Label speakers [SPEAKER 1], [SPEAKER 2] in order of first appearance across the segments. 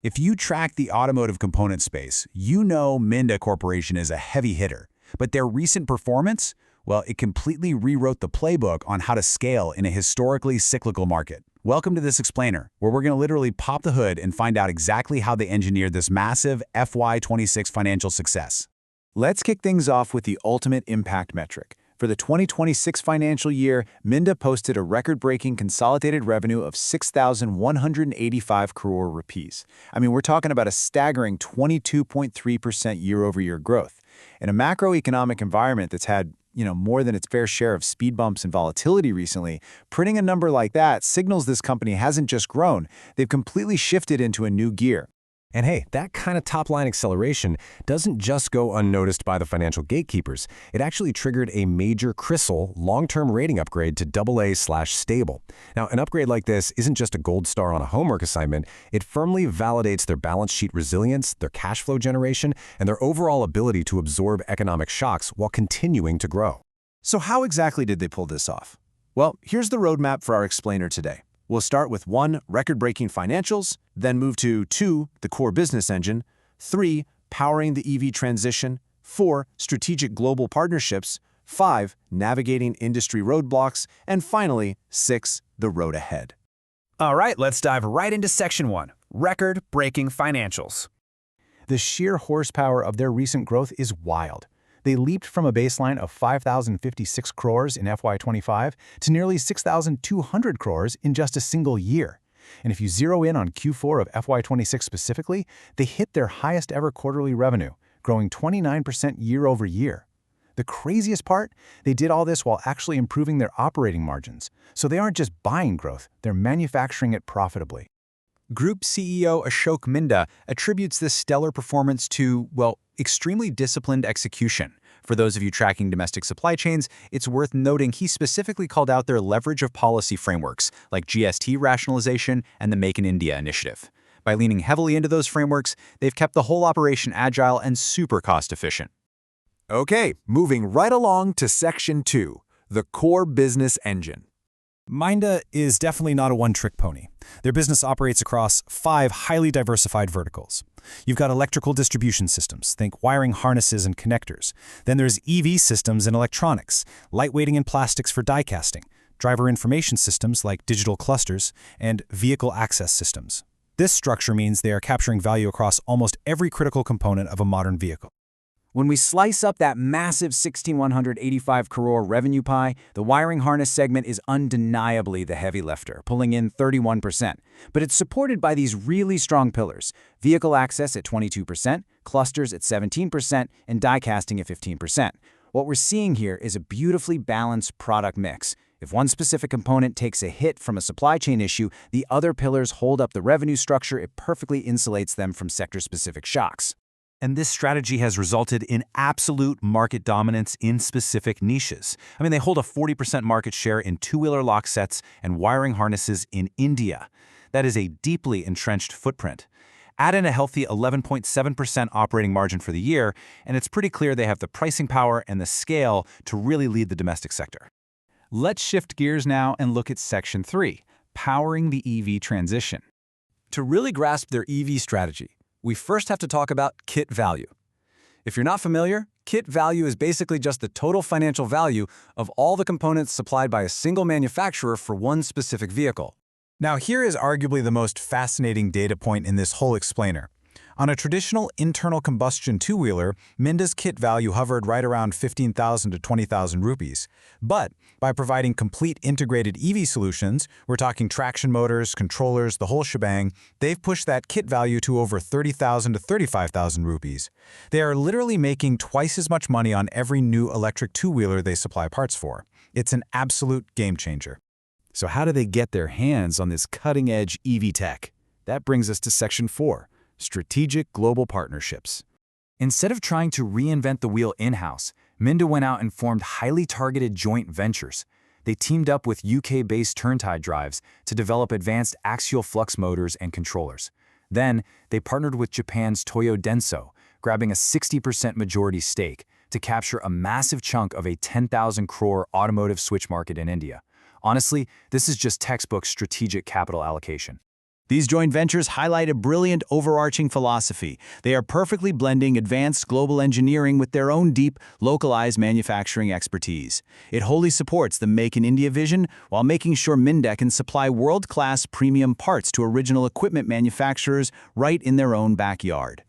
[SPEAKER 1] If you track the automotive component space, you know Minda Corporation is a heavy hitter. But their recent performance? Well, it completely rewrote the playbook on how to scale in a historically cyclical market. Welcome to this explainer, where we're going to literally pop the hood and find out exactly how they engineered this massive FY26 financial success.
[SPEAKER 2] Let's kick things off with the ultimate impact metric. For the 2026 financial year, Minda posted a record-breaking consolidated revenue of 6,185 crore rupees. We're talking about a staggering 22.3% year-over-year growth. In a macroeconomic environment that's had, more than its fair share of speed bumps and volatility recently, printing a number like that signals this company hasn't just grown, they've completely shifted into a new gear.
[SPEAKER 3] And hey, that kind of top-line acceleration doesn't just go unnoticed by the financial gatekeepers. It actually triggered a major CRISIL long-term rating upgrade to AA/stable. Now, an upgrade like this isn't just a gold star on a homework assignment. It firmly validates their balance sheet resilience, their cash flow generation, and their overall ability to absorb economic shocks while continuing to grow.
[SPEAKER 2] So how exactly did they pull this off? Well, here's the roadmap for our explainer today. We'll start with 1, record-breaking financials, then move to 2, the core business engine, 3, powering the EV transition, 4, strategic global partnerships, 5, navigating industry roadblocks, and finally, 6, the road ahead.
[SPEAKER 4] All right, let's dive right into Section 1, record-breaking financials.
[SPEAKER 5] The sheer horsepower of their recent growth is wild. They leaped from a baseline of 5,056 crores in FY25 to nearly 6,200 crores in just a single year. And if you zero in on Q4 of FY26 specifically, they hit their highest ever quarterly revenue, growing 29% year over year. The craziest part? They did all this while actually improving their operating margins. So they aren't just buying growth, they're manufacturing it profitably.
[SPEAKER 6] Group CEO Ashok Minda attributes this stellar performance to, extremely disciplined execution. For those of you tracking domestic supply chains, it's worth noting he specifically called out their leverage of policy frameworks, like GST rationalization and the Make in India initiative. By leaning heavily into those frameworks, they've kept the whole operation agile and super cost-efficient.
[SPEAKER 2] Okay, moving right along to Section 2, the core business engine.
[SPEAKER 7] Minda is definitely not a one-trick pony. Their business operates across 5 highly diversified verticals. You've got electrical distribution systems, think wiring harnesses and connectors. Then there's EV systems and electronics, lightweighting and plastics for die casting, driver information systems like digital clusters, and vehicle access systems. This structure means they are capturing value across almost every critical component of a modern vehicle.
[SPEAKER 8] When we slice up that massive 1,685 crore revenue pie, the wiring harness segment is undeniably the heavy lifter, pulling in 31%. But it's supported by these really strong pillars: vehicle access at 22%, clusters at 17%, and die casting at 15%. What we're seeing here is a beautifully balanced product mix. If one specific component takes a hit from a supply chain issue, the other pillars hold up the revenue structure. It perfectly insulates them from sector-specific shocks.
[SPEAKER 9] And this strategy has resulted in absolute market dominance in specific niches. They hold a 40% market share in two-wheeler lock sets and wiring harnesses in India. That is a deeply entrenched footprint. Add in a healthy 11.7% operating margin for the year, and it's pretty clear they have the pricing power and the scale to really lead the domestic sector.
[SPEAKER 6] Let's shift gears now and look at Section 3, powering the EV transition.
[SPEAKER 4] To really grasp their EV strategy, we first have to talk about kit value. If you're not familiar, kit value is basically just the total financial value of all the components supplied by a single manufacturer for one specific vehicle.
[SPEAKER 5] Now, here is arguably the most fascinating data point in this whole explainer. On a traditional internal combustion two-wheeler, Minda's kit value hovered right around 15,000 to 20,000 rupees. But by providing complete integrated EV solutions, we're talking traction motors, controllers, the whole shebang, they've pushed that kit value to over 30,000 to 35,000 rupees. They are literally making twice as much money on every new electric two-wheeler they supply parts for. It's an absolute game changer.
[SPEAKER 1] So how do they get their hands on this cutting-edge EV tech? That brings us to Section 4. Strategic global partnerships.
[SPEAKER 4] Instead of trying to reinvent the wheel in-house, Minda went out and formed highly targeted joint ventures. They teamed up with UK-based Turntide drives to develop advanced axial flux motors and controllers. Then, they partnered with Japan's Toyodenso, grabbing a 60% majority stake to capture a massive chunk of a 10,000 crore automotive switch market in India. Honestly, this is just textbook strategic capital allocation.
[SPEAKER 2] These joint ventures highlight a brilliant overarching philosophy. They are perfectly blending advanced global engineering with their own deep, localized manufacturing expertise. It wholly supports the Make in India vision while making sure Minda can supply world-class premium parts to original equipment manufacturers right in their own backyard.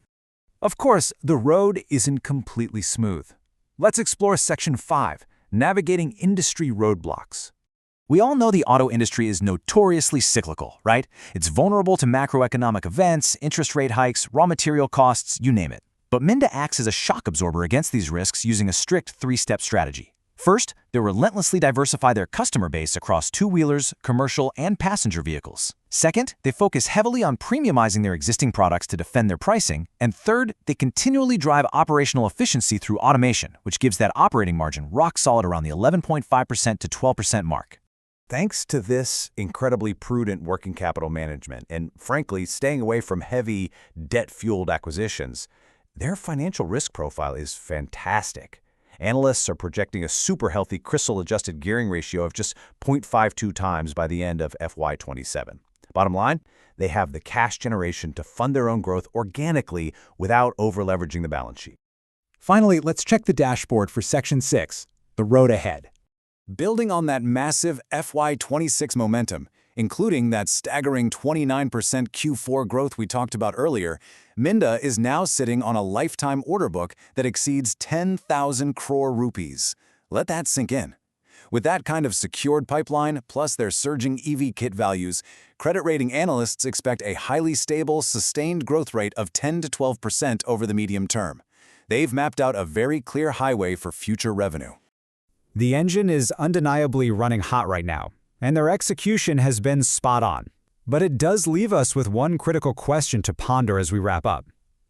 [SPEAKER 3] Of course, the road isn't completely smooth. Let's explore Section 5, Navigating Industry Roadblocks. We all know the auto industry is notoriously cyclical, right? It's vulnerable to macroeconomic events, interest rate hikes, raw material costs, you name it. But Minda acts as a shock absorber against these risks using a strict three-step strategy. First, they relentlessly diversify their customer base across two-wheelers, commercial, and passenger vehicles. Second, they focus heavily on premiumizing their existing products to defend their pricing. And third, they continually drive operational efficiency through automation, which gives that operating margin rock solid around the 11.5% to 12% mark.
[SPEAKER 1] Thanks to this incredibly prudent working capital management and, frankly, staying away from heavy, debt-fueled acquisitions, their financial risk profile is fantastic. Analysts are projecting a super healthy crystal-adjusted gearing ratio of just 0.52 times by the end of FY27. Bottom line, they have the cash generation to fund their own growth organically without over-leveraging the balance sheet.
[SPEAKER 8] Finally, let's check the dashboard for Section 6, the road ahead. Building on that massive FY26 momentum, including that staggering 29% Q4 growth we talked about earlier, Minda is now sitting on a lifetime order book that exceeds 10,000 crore rupees. Let that sink in. With that kind of secured pipeline, plus their surging EV kit values, credit rating analysts expect a highly stable, sustained growth rate of 10 to 12% over the medium term. They've mapped out a very clear highway for future revenue.
[SPEAKER 7] The engine is undeniably running hot right now, and their execution has been spot on. But it does leave us with one critical question to ponder as we wrap up.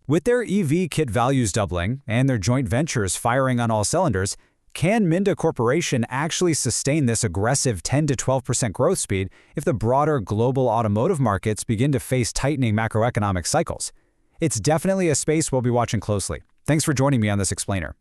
[SPEAKER 7] With their EV kit values doubling and their joint ventures firing on all cylinders, can Minda Corporation actually sustain this aggressive 10 to 12% growth speed if the broader global automotive markets begin to face tightening macroeconomic cycles? It's definitely a space we'll be watching closely. Thanks for joining me on this explainer.